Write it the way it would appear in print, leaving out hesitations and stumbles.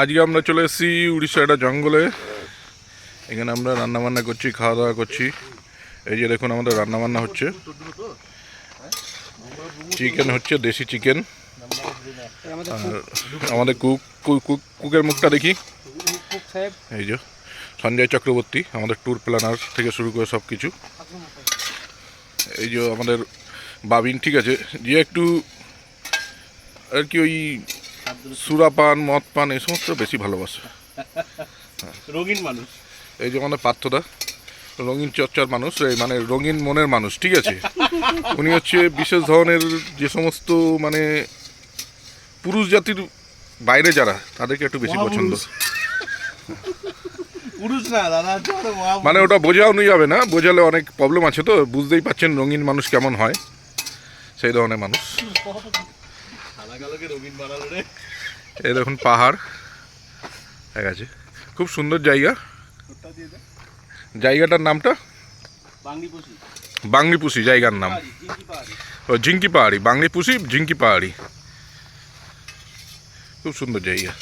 আজকে আমরা চলে এসেছি উড়িষ্যা একটা জঙ্গলে। এখানে আমরা রান্নাবান্না করছি, খাওয়া দাওয়া করছি। এই যে দেখুন আমাদের রান্নাবান্না হচ্ছে, চিকেন হচ্ছে, দেশি চিকেন। আর আমাদের কুকের মুখটা দেখি, এই যে সঞ্জয় চক্রবর্তী, আমাদের ট্যুর প্ল্যানার থেকে শুরু করে সব কিছু। এই যে আমাদের বাবিন, ঠিক আছে, যে একটু আর কি ওই সুরাপান, মদ পান এই সমস্ত বেশি ভালোবাসে, রঙিন মানুষ। এই যে আমাদের পার্থদা, রঙিন চর্চার মানুষ, এই মানে রঙিন মনের মানুষ, ঠিক আছে। উনি হচ্ছে বিশেষ ধরনের যে সমস্ত মানে পুরুষ জাতির বাইরে যারা, তাদেরকে একটু বেশি পছন্দ। পুরুষ না দাদা, মানে ওটা বোঝানো যাবে না, বোঝালে অনেক প্রবলেম আছে, তো বুঝতেই পাচ্ছেন রঙিন মানুষ কেমন হয়, সেই ধরনের মানুষ। এই দেখুন পাহাড়, ঠিক আছে, খুব সুন্দর জায়গা। জায়গাটার নামটা বাংলিপুসি, জায়গার নাম ও ঝিঙ্কি পাহাড়ি, বাংলিপুসি ঝিঙ্কি পাহাড়ি, খুব সুন্দর জায়গা।